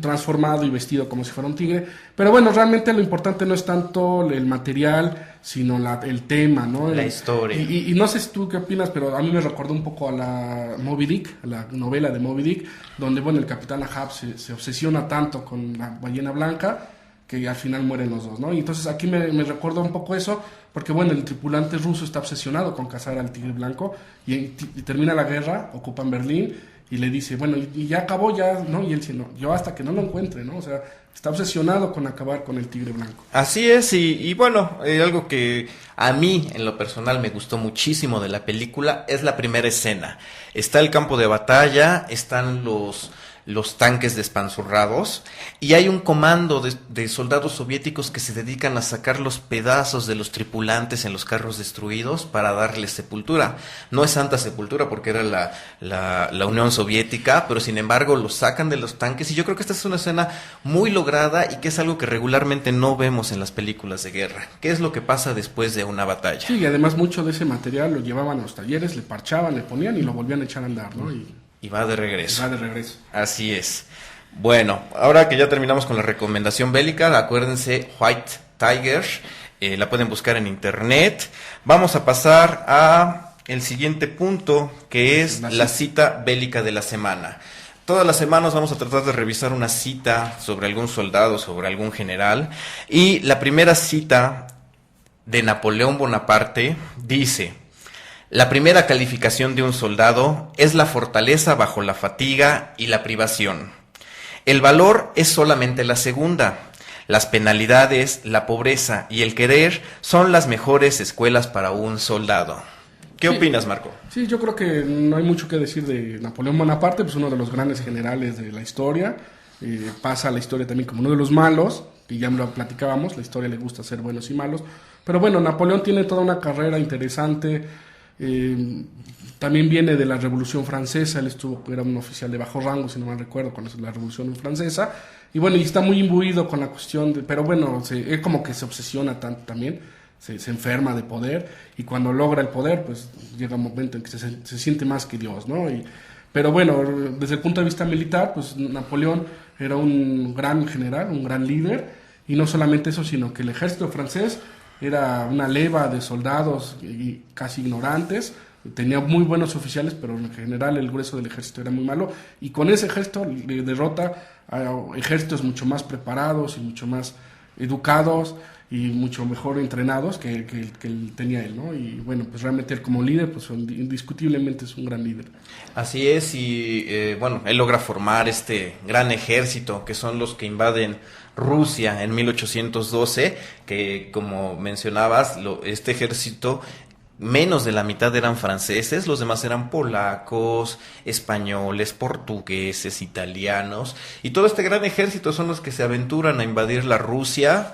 transformado y vestido como si fuera un tigre. Pero bueno, realmente lo importante no es tanto el material, sino el tema, ¿no? La historia. Y no sé si tú qué opinas, pero a mí me recordó un poco a la Moby Dick, a la novela de Moby Dick, donde bueno, el capitán Ahab se obsesiona tanto con la ballena blanca que al final mueren los dos, ¿no? Y entonces aquí me recuerda un poco eso, porque bueno, el tripulante ruso está obsesionado con cazar al tigre blanco y termina la guerra, ocupan Berlín y le dice, bueno, y ya acabó, ya, ¿no? Y él dice, no, yo hasta que no lo encuentre, ¿no? O sea, está obsesionado con acabar con el tigre blanco. Así es, y bueno, algo que a mí en lo personal me gustó muchísimo de la película es la primera escena. Está el campo de batalla, están los tanques despanzurrados, y hay un comando de soldados soviéticos que se dedican a sacar los pedazos de los tripulantes en los carros destruidos para darles sepultura. No es santa sepultura porque era la Unión Soviética, pero sin embargo los sacan de los tanques, y yo creo que esta es una escena muy lograda y que es algo que regularmente no vemos en las películas de guerra. ¿Qué es lo que pasa después de una batalla? Sí, y además mucho de ese material lo llevaban a los talleres, le parchaban, le ponían y lo volvían a echar a andar, ¿no? Y va de regreso. Va de regreso. Así es. Bueno, ahora que ya terminamos con la recomendación bélica, acuérdense, White Tiger, la pueden buscar en internet. Vamos a pasar a el siguiente punto, que es la cita bélica de la semana. Todas las semanas vamos a tratar de revisar una cita sobre algún soldado, sobre algún general. Y la primera cita de Napoleón Bonaparte dice: la primera calificación de un soldado es la fortaleza bajo la fatiga y la privación. El valor es solamente la segunda. Las penalidades, la pobreza y el querer son las mejores escuelas para un soldado. ¿Qué opinas, Marco? Sí, yo creo que no hay mucho que decir de Napoleón Bonaparte, pues uno de los grandes generales de la historia. Pasa a la historia también como uno de los malos, que ya lo platicábamos, la historia le gusta ser buenos y malos. Pero bueno, Napoleón tiene toda una carrera interesante. También viene de la Revolución Francesa, él era un oficial de bajo rango, si no mal recuerdo, con la Revolución Francesa, y bueno, y está muy imbuido con la cuestión pero bueno, él como que se obsesiona tanto también, se enferma de poder, y cuando logra el poder, pues llega un momento en que se siente más que Dios, ¿no? Pero bueno, desde el punto de vista militar, pues Napoleón era un gran general, un gran líder, y no solamente eso, sino que el ejército francés era una leva de soldados casi ignorantes, tenía muy buenos oficiales, pero en general el grueso del ejército era muy malo, y con ese ejército le derrota a ejércitos mucho más preparados y mucho más educados y mucho mejor entrenados que tenía él, ¿no? Y bueno, pues realmente él como líder, pues indiscutiblemente es un gran líder. Así es, y bueno, él logra formar este gran ejército, que son los que invaden Rusia en 1812, que como mencionabas, este ejército, menos de la mitad eran franceses, los demás eran polacos, españoles, portugueses, italianos, y todo este gran ejército son los que se aventuran a invadir la Rusia.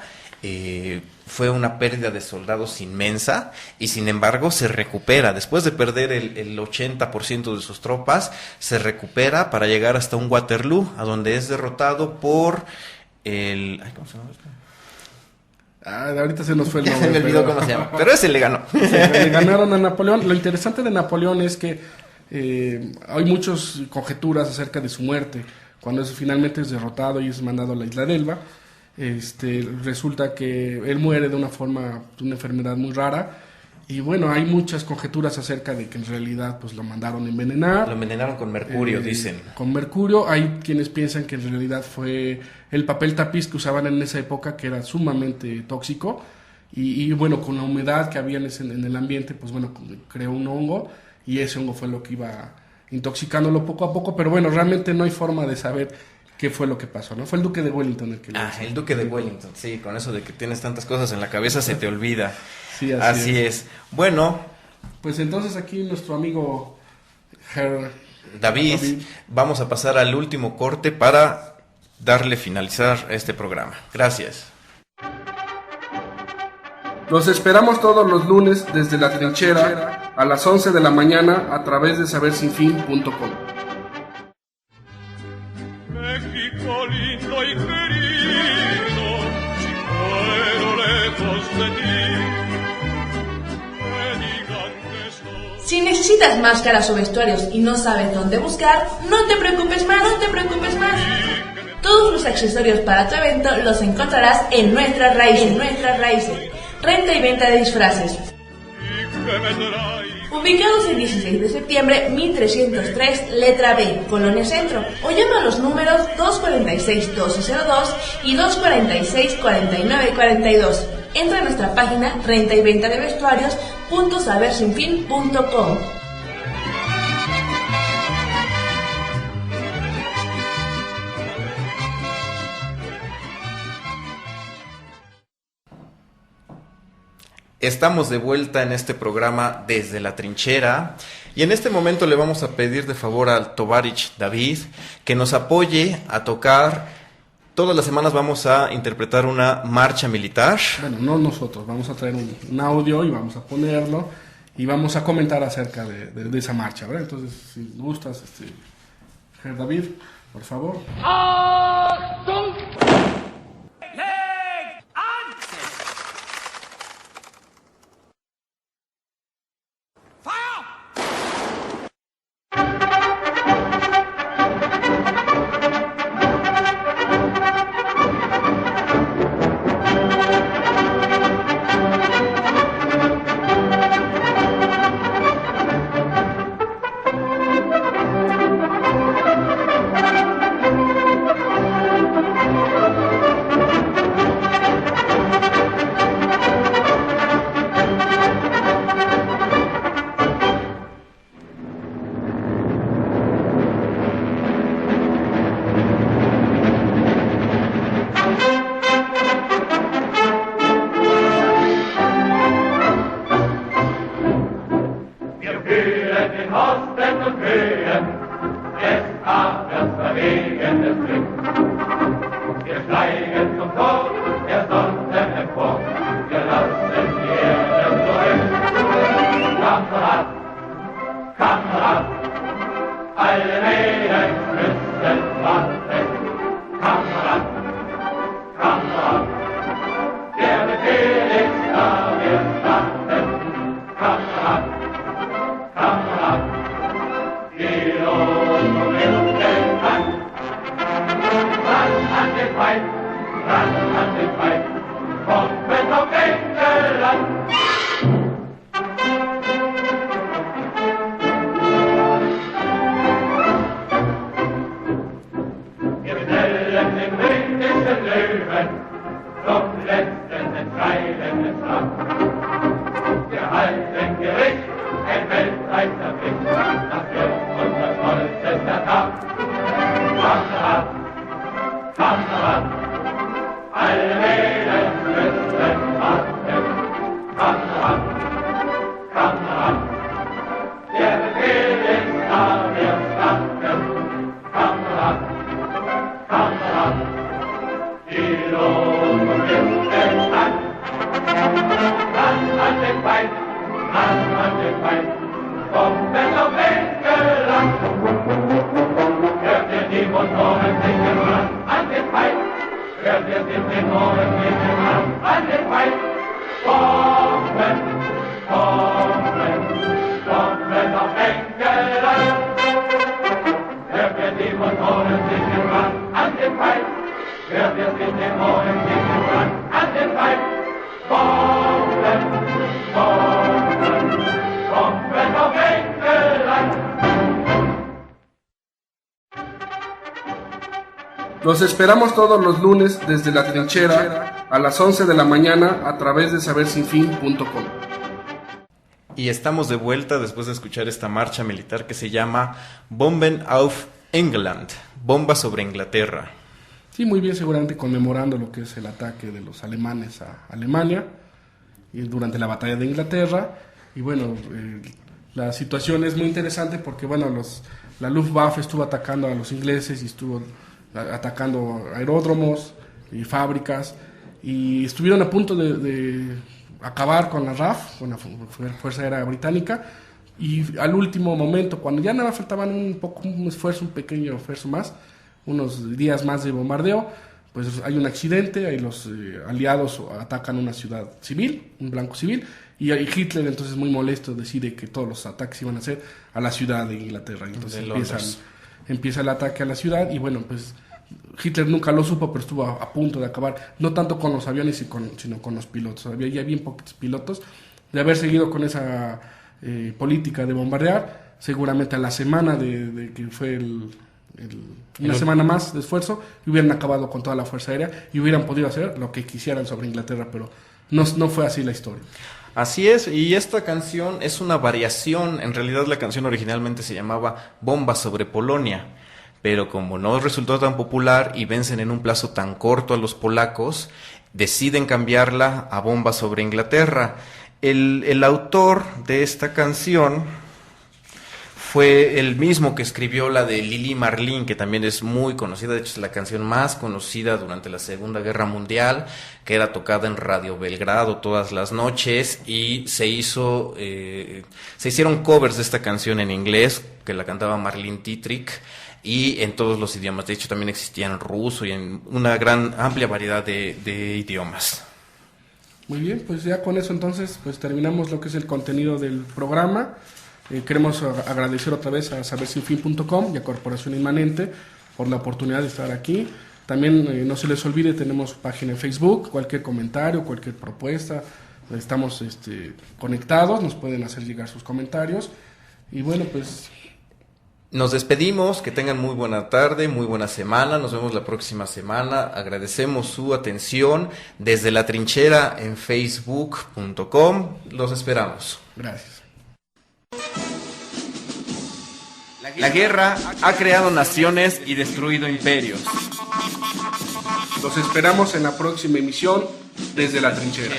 Fue una pérdida de soldados inmensa, y sin embargo se recupera, después de perder el 80% de sus tropas, se recupera para llegar hasta un Waterloo, a donde es derrotado por ¿cómo se llama? Ahorita se nos fue el nombre. Se me olvidó cómo se llama, pero ese le ganó. Le ganaron a Napoleón. Lo interesante de Napoleón es que hay muchas conjeturas acerca de su muerte. Cuando finalmente es derrotado y es mandado a la isla de Elba, resulta que él muere de una enfermedad muy rara. Y bueno, hay muchas conjeturas acerca de que en realidad pues lo mandaron a envenenar. Lo envenenaron con mercurio, dicen. Con mercurio. Hay quienes piensan que en realidad fue el papel tapiz que usaban en esa época, que era sumamente tóxico. Y bueno, con la humedad que había en el ambiente, pues bueno, creó un hongo, y ese hongo fue lo que iba intoxicándolo poco a poco. Pero bueno, realmente no hay forma de saber qué fue lo que pasó, ¿no? Fue el Duque de Wellington el que el Duque de Wellington, sí, con eso de que tienes tantas cosas en la cabeza se te olvida. Sí, así es. Bueno, pues entonces aquí nuestro amigo David, vamos a pasar al último corte para darle finalizar a este programa. Gracias. Los esperamos todos los lunes desde la trinchera a las 11 de la mañana a través de sabersinfin.com. México lindo y querido, si muero lejos de ti, me digan que soy. Si necesitas máscaras o vestuarios y no sabes dónde buscar, no te preocupes más, Todos los accesorios para tu evento los encontrarás en Nuestras Raíces, renta y venta de disfraces. Ubicados el 16 de septiembre, 1303, letra B, Colonia Centro, o llama a los números 246-1202 y 246-4942. Entra a nuestra página renta y venta de vestuarios.sabersinfin.com. Estamos de vuelta en este programa desde la trinchera y en este momento le vamos a pedir de favor al Tovarich David que nos apoye a tocar. Todas las semanas vamos a interpretar una marcha militar. Bueno, no nosotros, vamos a traer un audio y vamos a ponerlo y vamos a comentar acerca de esa marcha, ¿verdad? Entonces, si gustas, Herr David, por favor. Achtung! Los esperamos todos los lunes desde la trinchera a las 11 de la mañana a través de sabersinfin.com. Y estamos de vuelta después de escuchar esta marcha militar que se llama Bomben auf England, bomba sobre Inglaterra. Sí, muy bien, seguramente conmemorando lo que es el ataque de los alemanes a Alemania y durante la batalla de Inglaterra. Y bueno, la situación es muy interesante porque bueno, la Luftwaffe estuvo atacando a los ingleses y estuvo atacando aeródromos y fábricas y estuvieron a punto de acabar con la RAF, con la Fuerza Aérea Británica, y al último momento, cuando ya nada faltaban un pequeño esfuerzo más, unos días más de bombardeo, pues hay un accidente, ahí los aliados atacan una ciudad civil, un blanco civil, y Hitler entonces muy molesto decide que todos los ataques iban a ser a la ciudad de Inglaterra, entonces empieza el ataque a la ciudad y bueno, pues Hitler nunca lo supo, pero estuvo a punto de acabar, no tanto con los aviones sino con los pilotos. Había bien poquitos pilotos. De haber seguido con esa política de bombardear, seguramente a la semana de que fue una semana más de esfuerzo, hubieran acabado con toda la Fuerza Aérea y hubieran podido hacer lo que quisieran sobre Inglaterra, pero no fue así la historia. Así es, y esta canción es una variación. En realidad la canción originalmente se llamaba Bomba sobre Polonia, pero como no resultó tan popular y vencen en un plazo tan corto a los polacos, deciden cambiarla a Bomba sobre Inglaterra. El autor de esta canción fue el mismo que escribió la de Lili Marlene, que también es muy conocida, de hecho es la canción más conocida durante la Segunda Guerra Mundial, que era tocada en Radio Belgrado todas las noches, y se hicieron covers de esta canción en inglés, que la cantaba Marlene Dietrich, y en todos los idiomas. De hecho también existía en ruso y en una gran amplia variedad de idiomas. Muy bien, pues ya con eso entonces pues terminamos lo que es el contenido del programa. Queremos agradecer otra vez a sabersinfin.com y a Corporación Inmanente por la oportunidad de estar aquí. También no se les olvide, tenemos página en Facebook, cualquier comentario, cualquier propuesta, estamos conectados, nos pueden hacer llegar sus comentarios. Y bueno, pues nos despedimos, que tengan muy buena tarde, muy buena semana, nos vemos la próxima semana. Agradecemos su atención desde La Trinchera en facebook.com, los esperamos. Gracias. La guerra ha creado naciones y destruido imperios. Los esperamos en la próxima emisión desde La Trinchera.